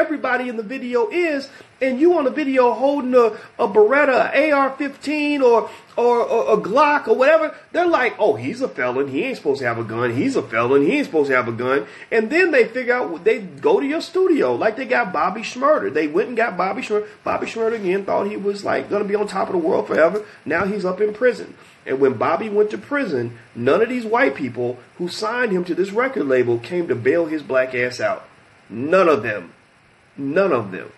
everybody in the video is, and you on the video holding a Beretta, an AR-15 or a Glock or whatever, they're like, oh, he's a felon. He ain't supposed to have a gun. He's a felon. He ain't supposed to have a gun. And then they figure out, they go to your studio like they got Bobby Shmurda. They went and got Bobby Shmurda. Bobby Shmurda again thought he was like going to be on top of the world forever. Now he's up in prison. And when Bobby went to prison, none of these white people who signed him to this record label came to bail his black ass out. None of them. None of them.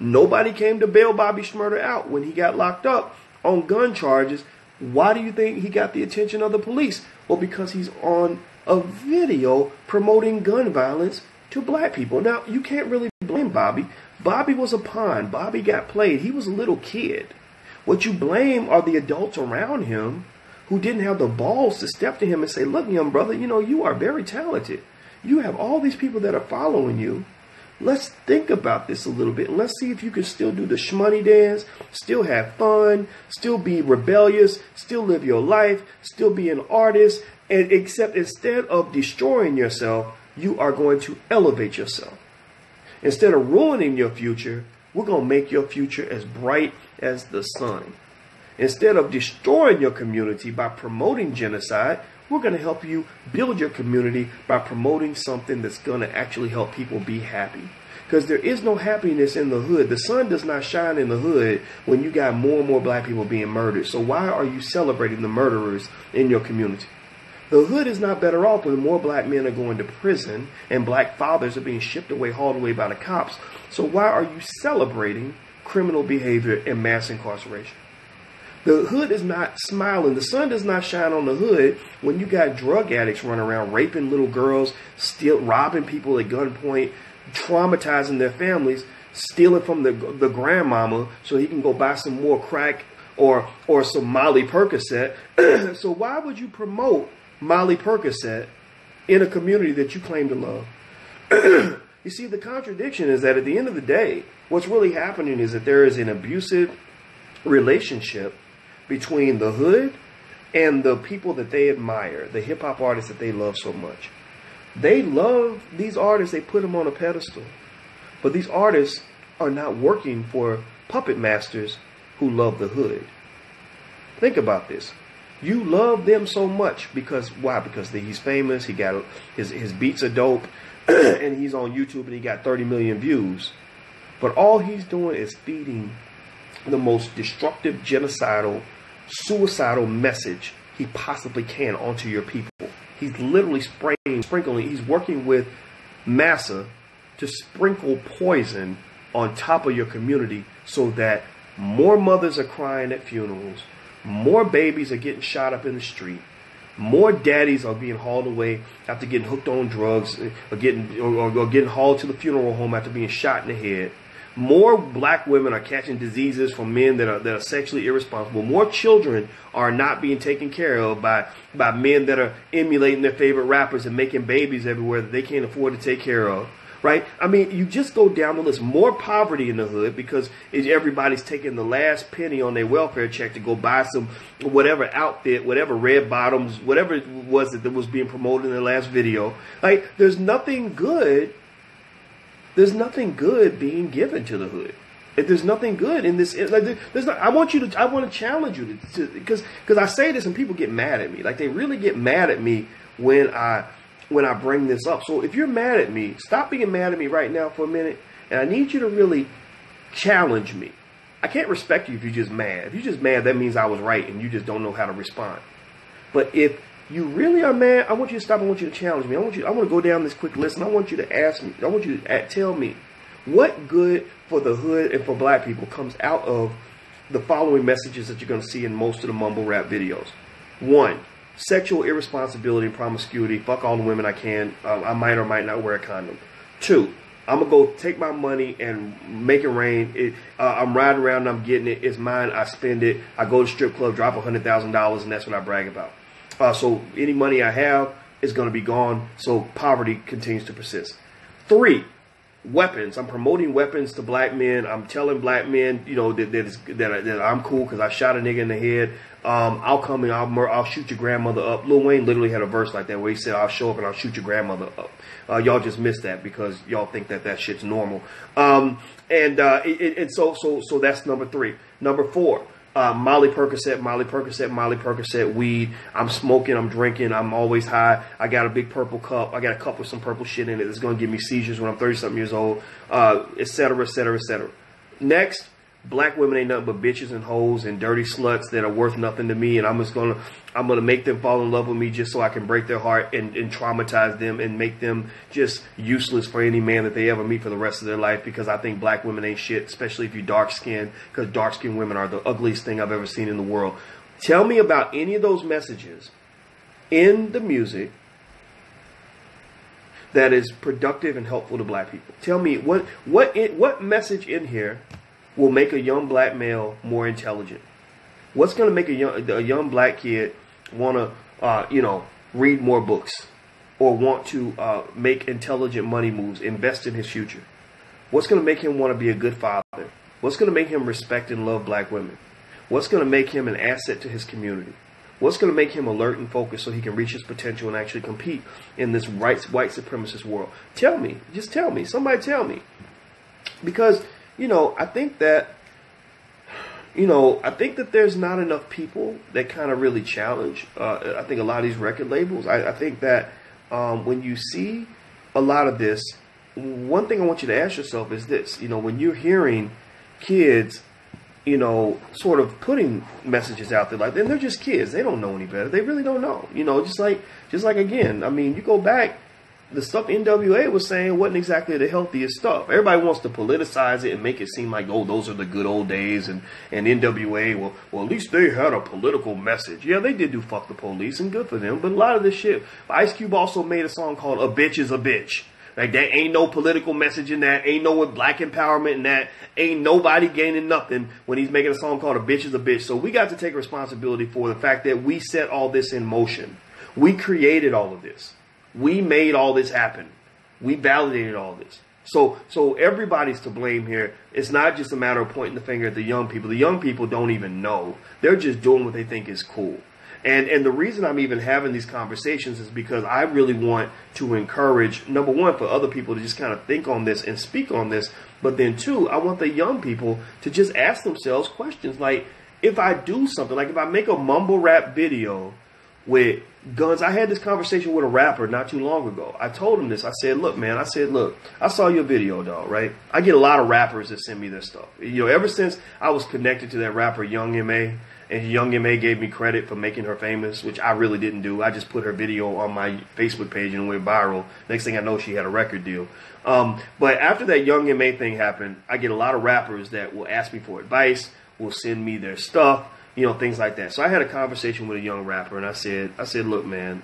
Nobody came to bail Bobby Shmurda out when he got locked up on gun charges. Why do you think he got the attention of the police? Well, because he's on a video promoting gun violence to black people. Now, you can't really blame Bobby. Bobby was a pawn. Bobby got played. He was a little kid. What you blame are the adults around him who didn't have the balls to step to him and say, look, young brother, you know, you are very talented. You have all these people that are following you. Let's think about this a little bit. And let's see if you can still do the shmoney dance, still have fun, still be rebellious, still live your life, still be an artist. And except instead of destroying yourself, you are going to elevate yourself. Instead of ruining your future, we're going to make your future as bright as the sun. Instead of destroying your community by promoting genocide, we're going to help you build your community by promoting something that's going to actually help people be happy. Because there is no happiness in the hood. The sun does not shine in the hood when you got more and more black people being murdered. So why are you celebrating the murderers in your community? The hood is not better off when more black men are going to prison and black fathers are being shipped away, hauled away by the cops. So why are you celebrating criminal behavior and mass incarceration? The hood is not smiling. The sun does not shine on the hood when you got drug addicts running around raping little girls, robbing people at gunpoint, traumatizing their families, stealing from the grandmama so he can go buy some more crack or some Molly Percocet. So why would you promote Molly Percocet in a community that you claim to love? You see, the contradiction is that at the end of the day, what's really happening is that there is an abusive relationship between the hood and the people that they admire, the hip-hop artists that they love so much. They love these artists, they put them on a pedestal. But these artists are not working for puppet masters who love the hood. Think about this. You love them so much because, why? Because he's famous, he got his beats are dope, and he's on YouTube and he got 30 million views. But all he's doing is feeding the most destructive, genocidal, suicidal message he possibly can onto your people. He's literally sprinkling. He's working with massa to sprinkle poison on top of your community so that more mothers are crying at funerals, more babies are getting shot up in the street, more daddies are being hauled away after getting hooked on drugs or getting hauled to the funeral home after being shot in the head. More black women are catching diseases from men that are sexually irresponsible. More children are not being taken care of by men that are emulating their favorite rappers and making babies everywhere that they can't afford to take care of. Right? I mean, you just go down the list. More poverty in the hood because everybody's taking the last penny on their welfare check to go buy some whatever outfit, whatever red bottoms, whatever it was that was being promoted in the last video. Like, there's nothing good. There's nothing good being given to the hood. If there's nothing good in this, like, there's not. I want to challenge you to because I say this and people get mad at me. Like, they really get mad at me when I bring this up. So if you're mad at me, stop being mad at me right now for a minute. And I need you to really challenge me. I can't respect you if you're just mad. If you're just mad, that means I was right and you just don't know how to respond. But if you really are mad, I want you to stop. I want you to challenge me. I want to go down this quick list and I want you to ask me. I want you to tell me what good for the hood and for black people comes out of the following messages that you're going to see in most of the mumble rap videos. 1. Sexual irresponsibility and promiscuity. Fuck all the women I can. I might or might not wear a condom. 2. I'm going to go take my money and make it rain. I'm riding around and I'm getting it. It's mine. I spend it. I go to strip club, drop $100,000, and that's what I brag about. So any money I have is going to be gone. So poverty continues to persist. 3. weapons. I'm promoting weapons to black men. I'm telling black men, you know, that I'm cool because I shot a nigga in the head. I'll come and I'll shoot your grandmother up. Lil Wayne literally had a verse like that where he said, I'll show up and I'll shoot your grandmother up. Y'all just missed that because y'all think that shit's normal. So that's number 3. Number 4. Molly Percocet, weed. I'm smoking, I'm drinking, I'm always high. I got a big purple cup. I got a cup with some purple shit in it that's going to give me seizures when I'm 30-something years old, et cetera, et cetera, et cetera. Next, black women ain't nothing but bitches and hoes and dirty sluts that are worth nothing to me, and I'm gonna make them fall in love with me just so I can break their heart and traumatize them and make them just useless for any man that they ever meet for the rest of their life, because I think black women ain't shit, especially if you're dark skinned, because dark skinned women are the ugliest thing I've ever seen in the world. Tell me about any of those messages in the music that is productive and helpful to black people. Tell me what message in here will make a young black male more intelligent. What's going to make a young black kid want to, read more books or want to make intelligent money moves, invest in his future? What's going to make him want to be a good father? What's going to make him respect and love black women? What's going to make him an asset to his community? What's going to make him alert and focused so he can reach his potential and actually compete in this white supremacist world? Tell me. Just tell me. Somebody tell me. Because, I think that there's not enough people that kind of really challenge. I think a lot of these record labels. I think that when you see a lot of this, one thing I want you to ask yourself is this. When you're hearing kids, sort of putting messages out there like that, and they're just kids. They don't know any better. They really don't know. Just like again, you go back. The stuff NWA was saying wasn't exactly the healthiest stuff. Everybody wants to politicize it and make it seem like, oh, those are the good old days. And NWA, well, at least they had a political message. Yeah, they did do fuck the police, and good for them. But a lot of this shit, Ice Cube also made a song called A Bitch is a Bitch. Like, there ain't no political message in that. Ain't no black empowerment in that. Ain't nobody gaining nothing when he's making a song called A Bitch is a Bitch. So we got to take responsibility for the fact that we set all this in motion. We created all of this. We made all this happen. We validated all this. So everybody's to blame here. It's not just a matter of pointing the finger at the young people. The young people don't even know. They're just doing what they think is cool. And the reason I'm even having these conversations is because I really want to encourage, number one, for other people to just kind of think on this and speak on this. But then two, I want the young people to just ask themselves questions like, if I do something, like if I make a mumble rap video with guns. I had this conversation with a rapper not too long ago. I told him this. I said, look, man, I saw your video, dog, right? I get a lot of rappers that send me this stuff. Ever since I was connected to that rapper, Young M.A., and Young M.A. gave me credit for making her famous, which I really didn't do. I just put her video on my Facebook page and it went viral. Next thing I know, she had a record deal. But after that Young M.A. thing happened, I get a lot of rappers that will ask me for advice, will send me their stuff, things like that. So I had a conversation with a young rapper, and I said, look, man,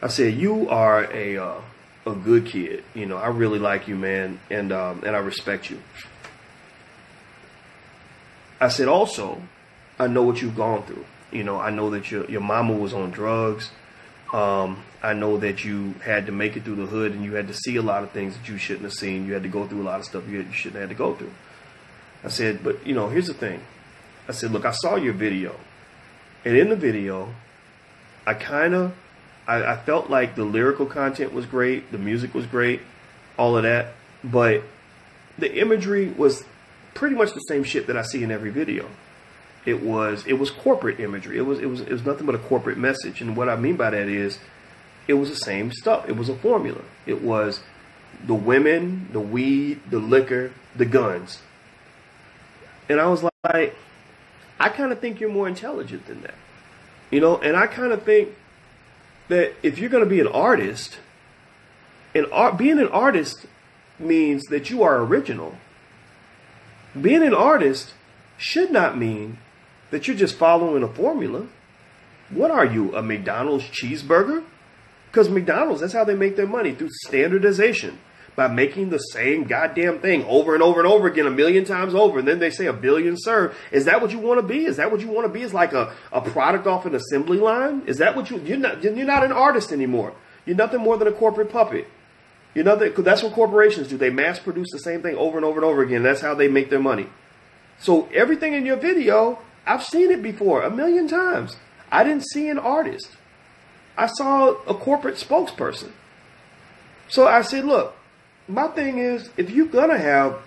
I said, you are a good kid. I really like you, man, and I respect you. I said, also, I know what you've gone through. I know that your mama was on drugs. I know that you had to make it through the hood, and you had to see a lot of things that you shouldn't have seen. You had to go through a lot of stuff you shouldn't have had to go through. I said, but, here's the thing. I said, look, I saw your video. And in the video, I felt like the lyrical content was great. The music was great. All of that. But the imagery was pretty much the same shit that I see in every video. It was corporate imagery. It was nothing but a corporate message. And what I mean by that is it was the same stuff. It was a formula. It was the women, the weed, the liquor, the guns. And I was like, I kind of think you're more intelligent than that. And I kind of think that if you're going to be an artist, being an artist means that you are original. Being an artist should not mean that you're just following a formula. What are you, a McDonald's cheeseburger? Because McDonald's, that's how they make their money, through standardization. By making the same goddamn thing over and over and over again, a million times over. And then they say a billion served. Is that what you want to be? Is that what you want to be? Is like a product off an assembly line? Is that what you're not an artist anymore. You're nothing more than a corporate puppet. You know, that's what corporations do. They mass produce the same thing over and over and over again. That's how they make their money. So everything in your video, I've seen it before 1,000,000 times. I didn't see an artist. I saw a corporate spokesperson. So I said, look, my thing is, if you're going to have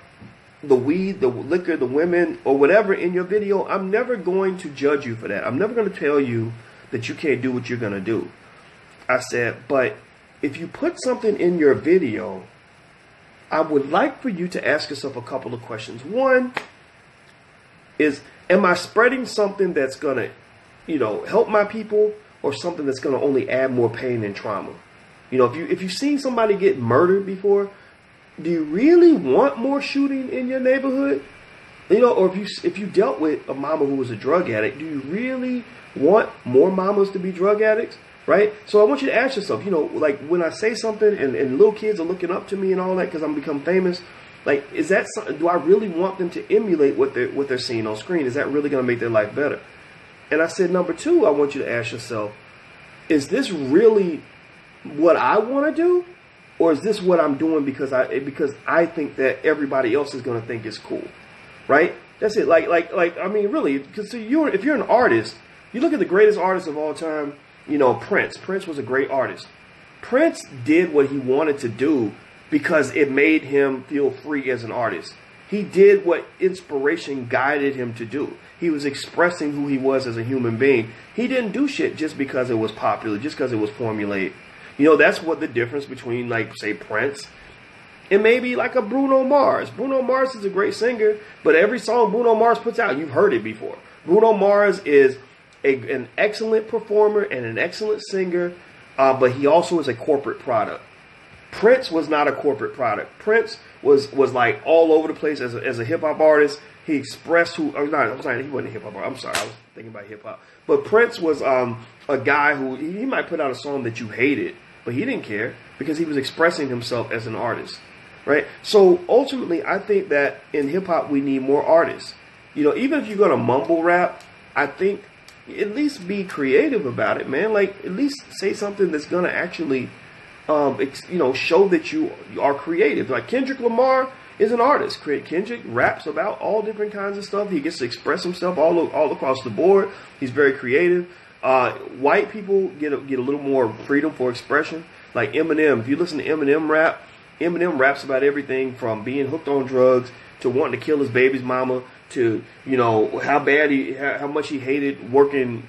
the weed, the liquor, the women, or whatever in your video, I'm never going to judge you for that. I'm never going to tell you that you can't do what you're going to do. I said, but if you put something in your video, I would like for you to ask yourself a couple of questions. One is, am I spreading something that's going to, you know, help my people, or something that's going to only add more pain and trauma? You know, if you've seen somebody get murdered before, do you really want more shooting in your neighborhood? You know, or if you dealt with a mama who was a drug addict, do you really want more mamas to be drug addicts? Right? So I want you to ask yourself, you know, like when I say something and little kids are looking up to me and all that because I'm become famous, like, is that something, do I really want them to emulate what they're seeing on screen? Is that really going to make their life better? And I said, number two, I want you to ask yourself, is this really what I want to do? Or is this what I'm doing because I think that everybody else is going to think it's cool? Right? That's it. Like I mean, really, because if you're an artist, you look at the greatest artist of all time, you know, Prince. Prince was a great artist. Prince did what he wanted to do because it made him feel free as an artist. He did what inspiration guided him to do. He was expressing who he was as a human being. He didn't do shit just because it was popular, just because it was formulaic. You know, that's what the difference between, like, say, Prince and maybe like a Bruno Mars. Bruno Mars is a great singer, but every song Bruno Mars puts out, you've heard it before. Bruno Mars is an excellent performer and an excellent singer, but he also is a corporate product. Prince was not a corporate product. Prince was like all over the place as a hip hop artist. He expressed he wasn't a hip hop artist. I'm sorry, I was thinking about hip hop. But Prince was a guy who he might put out a song that you hated, but he didn't care because he was expressing himself as an artist, right? So ultimately, I think that in hip hop we need more artists. You know, even if you're gonna mumble rap, I think at least be creative about it, man. Like, at least say something that's gonna actually, you know, show that you are creative. Like Kendrick Lamar is an artist. Kendrick raps about all different kinds of stuff. He gets to express himself all across the board. He's very creative. White people get a little more freedom for expression. Like Eminem. If you listen to Eminem rap, Eminem raps about everything from being hooked on drugs to wanting to kill his baby's mama to, you know, how much he hated working,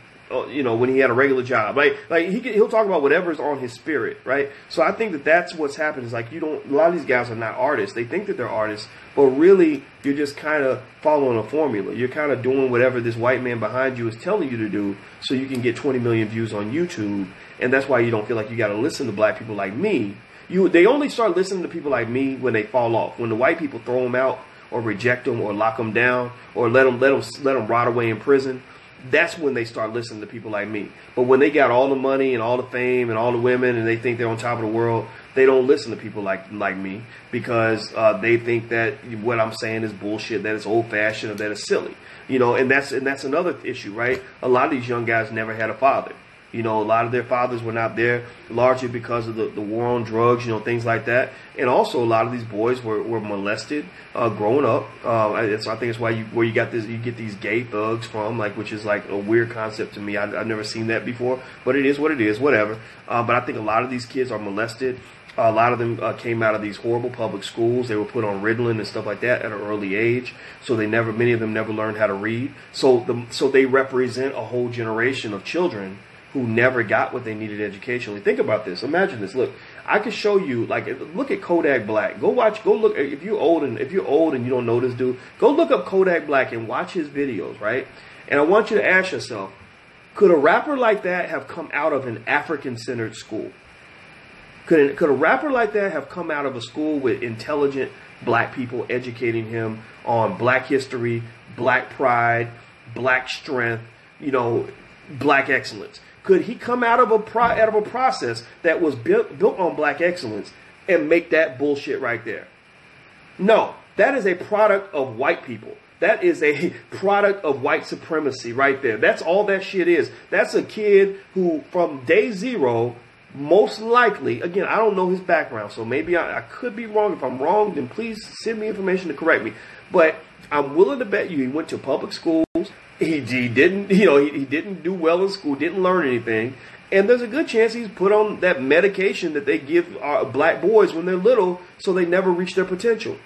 you know, when he had a regular job. Like he'll talk about whatever's on his spirit, right? So I think that that's what's happened. Is like a lot of these guys are not artists. They think that they're artists, but really you're just kind of following a formula. You're kind of doing whatever this white man behind you is telling you to do so you can get 20 million views on YouTube. And that's why you don't feel like you got to listen to black people like me. They only start listening to people like me when they fall off. When the white people throw them out or reject them or lock them down or let them rot away in prison. That's when they start listening to people like me. But when they got all the money and all the fame and all the women and they think they're on top of the world, they don't listen to people like me because they think that what I'm saying is bullshit, that it's old-fashioned, or that it's silly. You know, and that's another issue, right? A lot of these young guys never had a father. You know, a lot of their fathers were not there, largely because of the war on drugs, you know, things like that. And also, a lot of these boys were molested growing up. So I think it's why you get these gay thugs from, like, which is like a weird concept to me. I've never seen that before, but it is what it is, whatever. But I think a lot of these kids are molested. A lot of them came out of these horrible public schools. They were put on Ritalin and stuff like that at an early age. So many of them never learned how to read. So they represent a whole generation of children who never got what they needed educationally. Think about this. Imagine this. Look, I could show you, like, look at Kodak Black. Go look. If you're old and you don't know this dude, go look up Kodak Black and watch his videos, right? And I want you to ask yourself, could a rapper like that have come out of an African-centered school? Could a rapper like that have come out of a school with intelligent black people educating him on black history, black pride, black strength, you know, black excellence? Could he come out of a process that was built on black excellence and make that bullshit right there? No, that is a product of white people. That is a product of white supremacy right there. That's all that shit is. That's a kid who, from day zero, most likely, again, I don't know his background, so maybe I could be wrong. If I'm wrong, then please send me information to correct me. But I'm willing to bet you he went to public schools. He didn't, he didn't do well in school, didn't learn anything. And there's a good chance he's put on that medication that they give black boys when they're little so they never reach their potential.